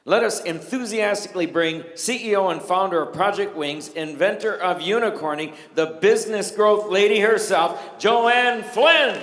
Let us enthusiastically bring CEO and founder of Project Wings, inventor of unicorning, the business growth lady herself, Joanne Flinn.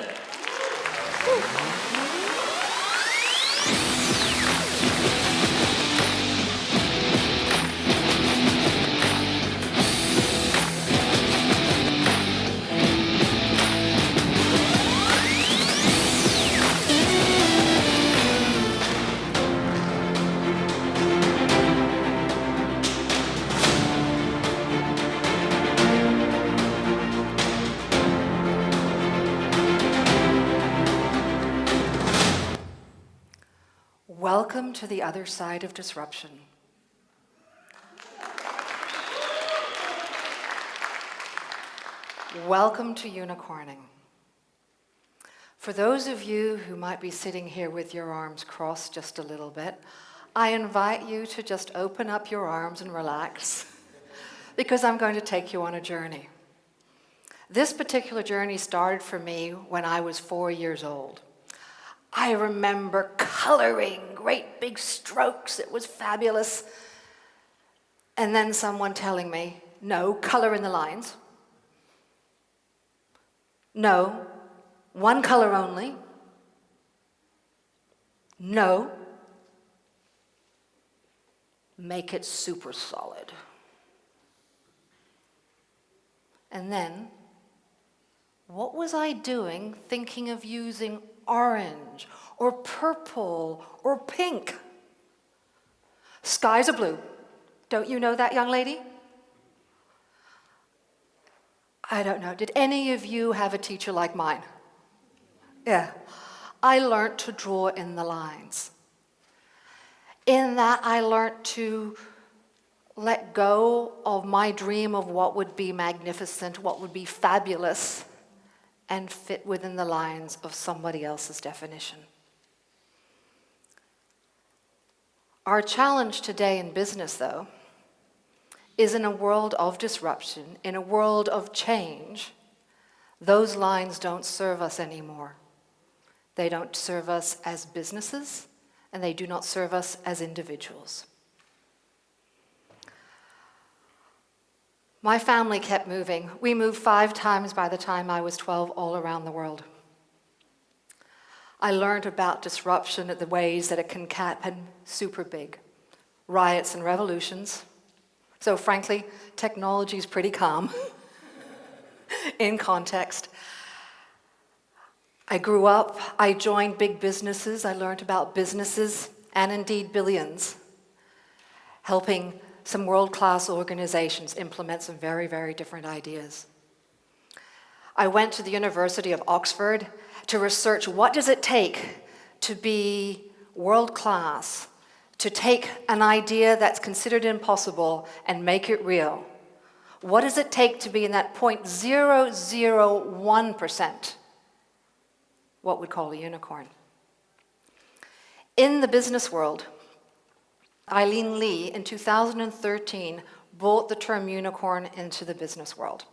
Welcome to the other side of disruption. Welcome to unicorning. For those of you who might be sitting here with your arms crossed just a little bit, I invite you to just open up your arms and relax, because I'm going to take you on a journey. This particular journey started for me when I was 4 years old. I remember coloring great big strokes. It was fabulous. And then someone telling me, no, color in the lines. No, one color only. No, make it super solid. And then, what was I doing thinking of using orange or purple or pink? Skies are blue. Don't you know that, young lady? I don't know. Did any of you have a teacher like mine? Yeah. I learned to draw in the lines. In that, I learned to let go of my dream of what would be magnificent, what would be fabulous, and fit within the lines of somebody else's definition. Our challenge today in business, though, is in a world of disruption, in a world of change, those lines don't serve us anymore. They don't serve us as businesses, and they do not serve us as individuals. My family kept moving. We moved 5 times by the time I was 12 all around the world. I learned about disruption at the ways that it can happen super big. Riots and revolutions. So frankly, technology is pretty calm in context. I grew up, I joined big businesses, I learned about businesses and indeed billions, helping some world-class organizations implement some very, very different ideas. I went to the University of Oxford to research what does it take to be world-class, to take an idea that's considered impossible and make it real. What does it take to be in that 0.001%, what we call a unicorn? In the business world, Eileen Lee, in 2013, brought the term unicorn into the business world,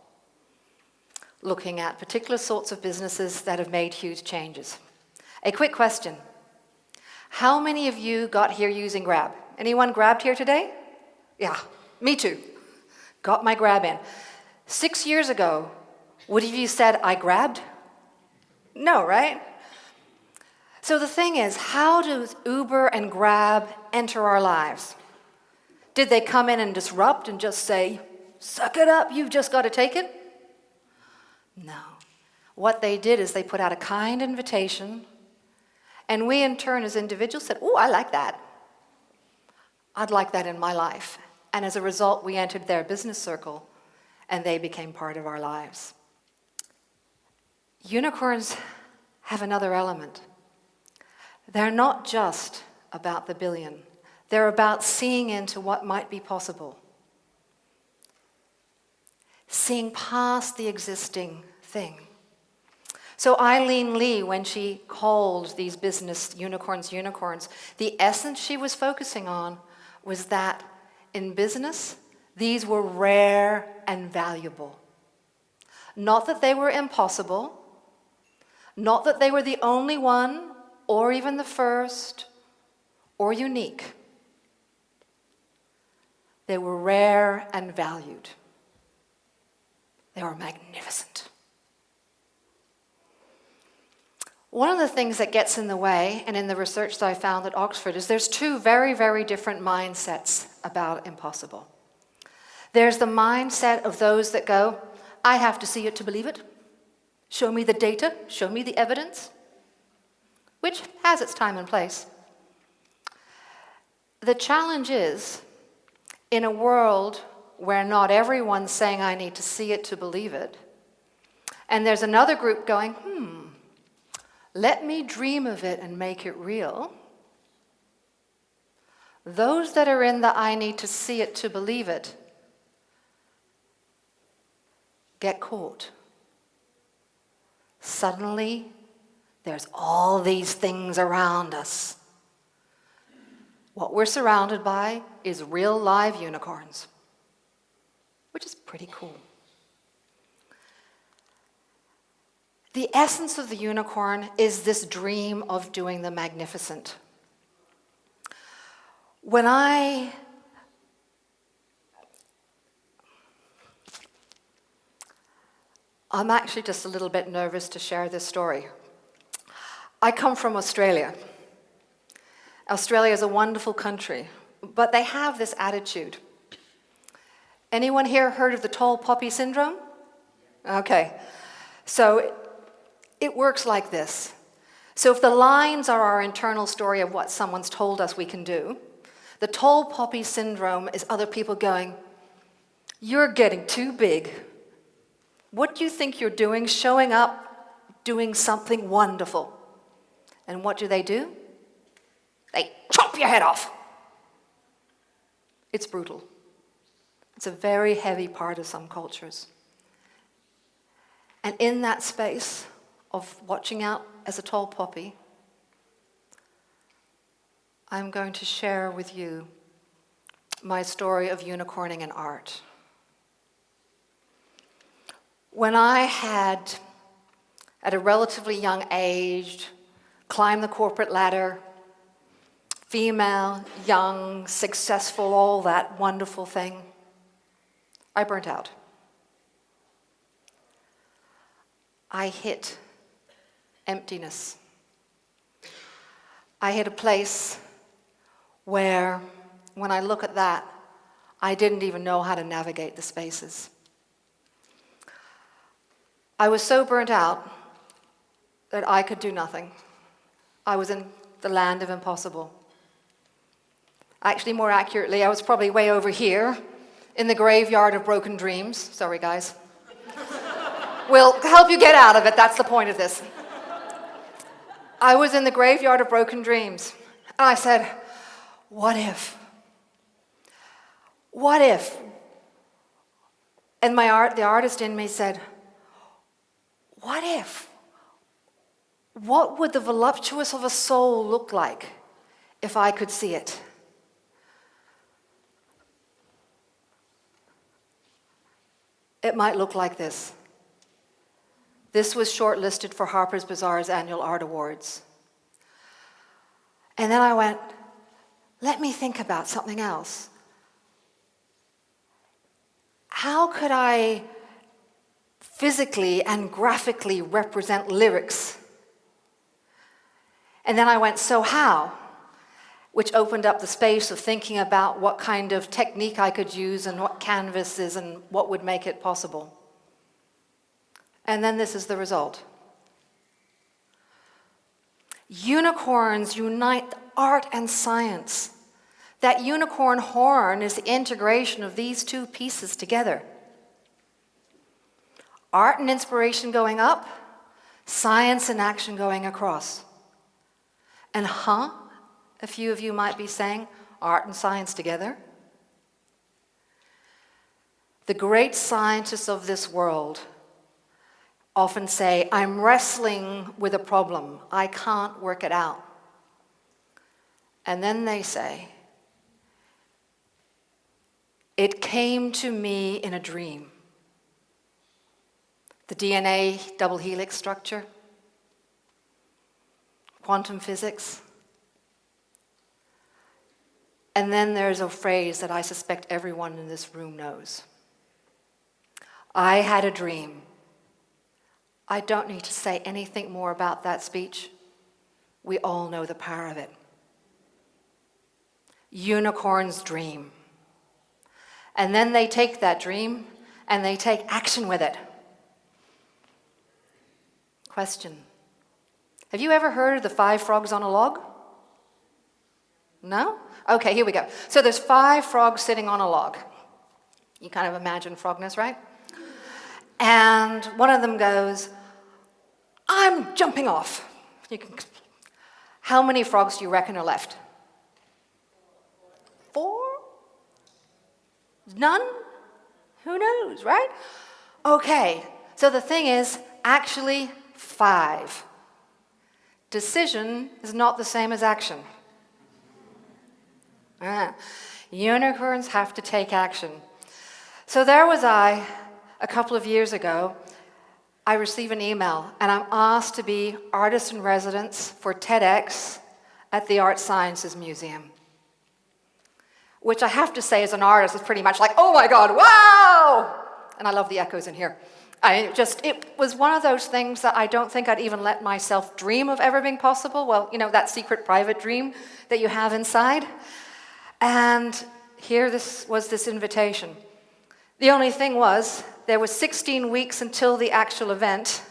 looking at particular sorts of businesses that have made huge changes. A quick question. How many of you got here using Grab? Anyone grabbed here today? Yeah, me too. Got my Grab in. 6 years ago, would have you said, I grabbed? No, right? So the thing is, how does Uber and Grab enter our lives? Did they come in and disrupt and just say, suck it up, you've just got to take it? No. What they did is they put out a kind invitation, and we in turn as individuals said, oh, I like that. I'd like that in my life. And as a result, we entered their business circle, and they became part of our lives. Unicorns have another element. They're not just about the billion. They're about seeing into what might be possible. Seeing past the existing thing. So Eileen Lee, when she called these business unicorns, the essence she was focusing on was that in business, these were rare and valuable. Not that they were impossible, not that they were the only one, or even the first, or unique. They were rare and valued. They were magnificent. One of the things that gets in the way, and in the research that I found at Oxford, is there's two very, very different mindsets about impossible. There's the mindset of those that go, I have to see it to believe it. Show me the data, show me the evidence, which has its time and place. The challenge is, in a world where not everyone's saying I need to see it to believe it, and there's another group going, let me dream of it and make it real. Those that are in the I need to see it to believe it get caught. Suddenly, there's all these things around us. What we're surrounded by is real live unicorns, which is pretty cool. The essence of the unicorn is this dream of doing the magnificent. I'm actually just a little bit nervous to share this story. I come from Australia. Australia is a wonderful country, but they have this attitude. Anyone here heard of the tall poppy syndrome? Okay. So it works like this. So if the lines are our internal story of what someone's told us we can do, the tall poppy syndrome is other people going, you're getting too big. What do you think you're doing? Showing up, doing something wonderful. And what do? They chop your head off. It's brutal. It's a very heavy part of some cultures. And in that space of watching out as a tall poppy, I'm going to share with you my story of unicorning in art. When I had, at a relatively young age, climbed the corporate ladder, female, young, successful, all that wonderful thing, I burnt out. I hit emptiness. I hit a place where, when I look at that, I didn't even know how to navigate the spaces. I was so burnt out that I could do nothing. I was in the land of impossible. Actually, more accurately, I was probably way over here in the graveyard of broken dreams. Sorry, guys. We'll help you get out of it. That's the point of this. I was in the graveyard of broken dreams. And I said, what if? What if? And the artist in me said, what if? What would the voluptuous of a soul look like if I could see it? It might look like this. This was shortlisted for Harper's Bazaar's annual art awards. And then I went, let me think about something else. How could I physically and graphically represent lyrics? And then I went, so how? Which opened up the space of thinking about what kind of technique I could use and what canvases and what would make it possible. And then this is the result. Unicorns unite art and science. That unicorn horn is the integration of these two pieces together. Art and inspiration going up, science and action going across. And a few of you might be saying, art and science together? The great scientists of this world often say, I'm wrestling with a problem. I can't work it out. And then they say, it came to me in a dream. The DNA double helix structure, quantum physics. And then there's a phrase that I suspect everyone in this room knows. I had a dream. I don't need to say anything more about that speech. We all know the power of it. Unicorns dream. And then they take that dream and they take action with it. Question. Have you ever heard of the 5 frogs on a log? No? Okay, here we go. So there's 5 frogs sitting on a log. You kind of imagine frogness, right? And one of them goes, I'm jumping off. How many frogs do you reckon are left? 4? None? Who knows, right? Okay, so the thing is, actually 5. Decision is not the same as action. Unicorns have to take action. So there was I, a couple of years ago. I receive an email, and I'm asked to be artist in residence for TEDx at the Art Sciences Museum. Which I have to say, as an artist, is pretty much like, oh my God, wow! And I love the echoes in here. It was one of those things that I don't think I'd even let myself dream of ever being possible. Well, you know, that secret private dream that you have inside. And here was this invitation. The only thing was, there was 16 weeks until the actual event.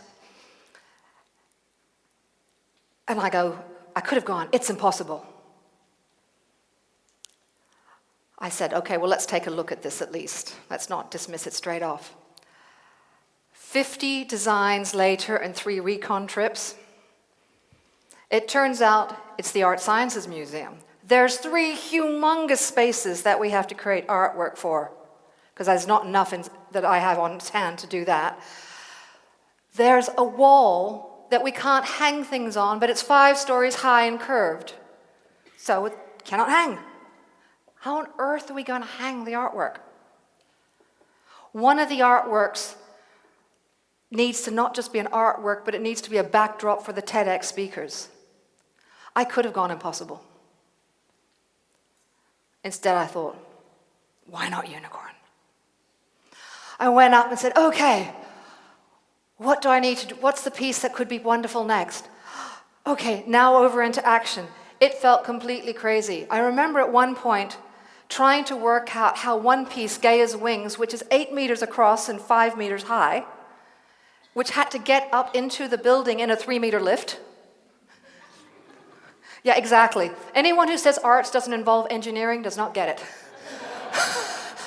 And I go, I could have gone, it's impossible. I said, okay, well, let's take a look at this at least. Let's not dismiss it straight off. 50 designs later and 3 recon trips. It turns out it's the Art Sciences Museum. There's 3 humongous spaces that we have to create artwork for, because there's not enough that I have on hand to do that. There's a wall that we can't hang things on, but it's 5 stories high and curved. So it cannot hang. How on earth are we going to hang the artwork? One of the artworks needs to not just be an artwork, but it needs to be a backdrop for the TEDx speakers. I could have gone impossible. Instead, I thought, why not unicorn? I went up and said, okay, what do I need to do? What's the piece that could be wonderful next? Okay, now over into action. It felt completely crazy. I remember at one point trying to work out how one piece, Gaia's Wings, which is 8 meters across and 5 meters high, which had to get up into the building in a 3-meter lift. Yeah, exactly. Anyone who says arts doesn't involve engineering does not get it.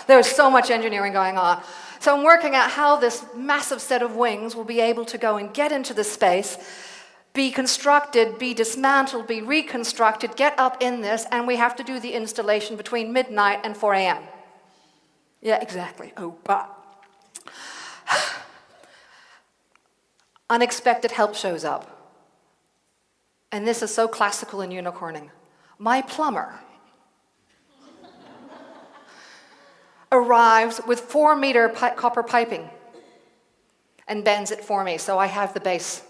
There's so much engineering going on. So I'm working out how this massive set of wings will be able to go and get into the space, be constructed, be dismantled, be reconstructed, get up in this, and we have to do the installation between midnight and 4 a.m. Yeah, exactly. Oh, but unexpected help shows up. And this is so classical in unicorning. My plumber arrives with 4-meter copper piping and bends it for me, so I have the base.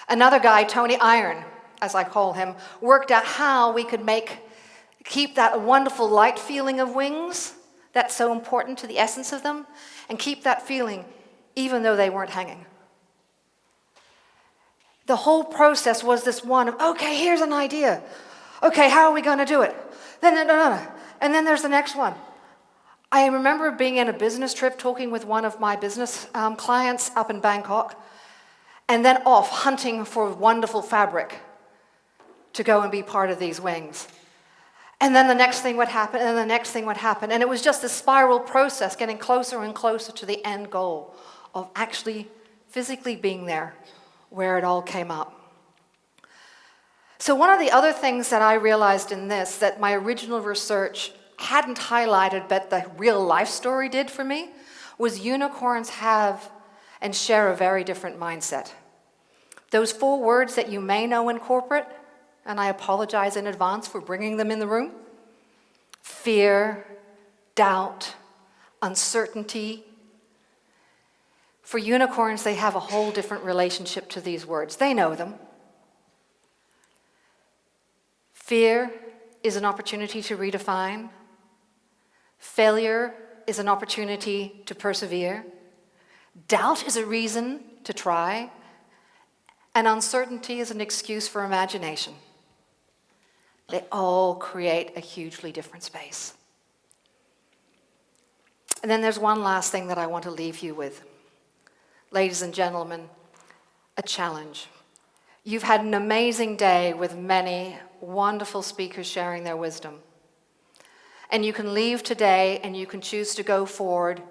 Another guy, Tony Iron, as I call him, worked out how we could keep that wonderful light feeling of wings that's so important to the essence of them, and keep that feeling even though they weren't hanging. The whole process was this one of, okay, here's an idea. Okay, how are we going to do it? And then there's the next one. I remember being in a business trip talking with one of my business clients up in Bangkok, and then off hunting for wonderful fabric to go and be part of these wings. And then the next thing would happen, and the next thing would happen. And it was just a spiral process, getting closer and closer to the end goal of actually physically being there where it all came up. So one of the other things that I realized in this, that my original research hadn't highlighted, but the real life story did for me, was unicorns have and share a very different mindset. Those 4 words that you may know in corporate, and I apologize in advance for bringing them in the room: fear, doubt, uncertainty. For unicorns, they have a whole different relationship to these words. They know them. Fear is an opportunity to redefine. Failure is an opportunity to persevere. Doubt is a reason to try. And uncertainty is an excuse for imagination. They all create a hugely different space. And then there's one last thing that I want to leave you with. Ladies and gentlemen, a challenge. You've had an amazing day with many wonderful speakers sharing their wisdom. And you can leave today and you can choose to go forward,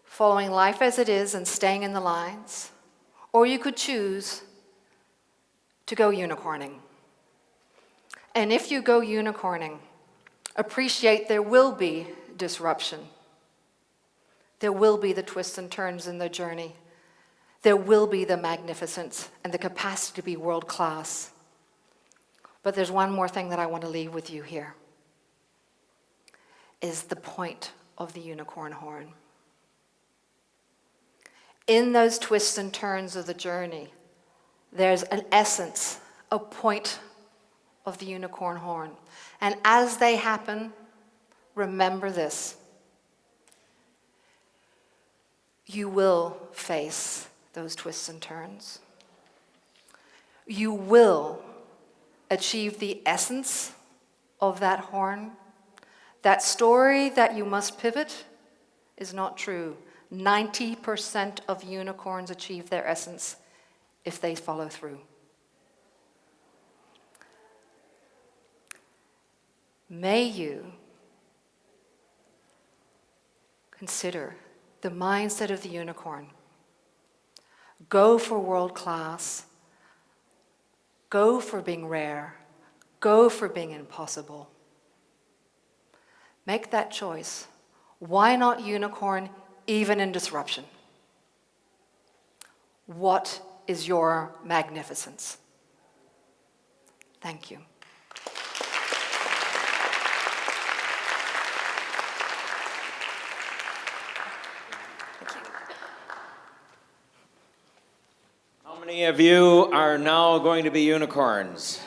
following life as it is and staying in the lines. Or you could choose to go unicorning. And if you go unicorning, appreciate there will be disruption. There will be the twists and turns in the journey. There will be the magnificence and the capacity to be world class. But there's one more thing that I want to leave with you here, is the point of the unicorn horn. In those twists and turns of the journey, there's an essence, a point of the unicorn horn. And as they happen, remember this. You will face those twists and turns. You will achieve the essence of that horn. That story that you must pivot is not true. 90% of unicorns achieve their essence if they follow through. May you consider the mindset of the unicorn. Go for world class. Go for being rare. Go for being impossible. Make that choice. Why not unicorn even in disruption? What is your magnificence? Thank you. How many of you are now going to be unicorns?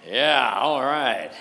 Yeah, all right.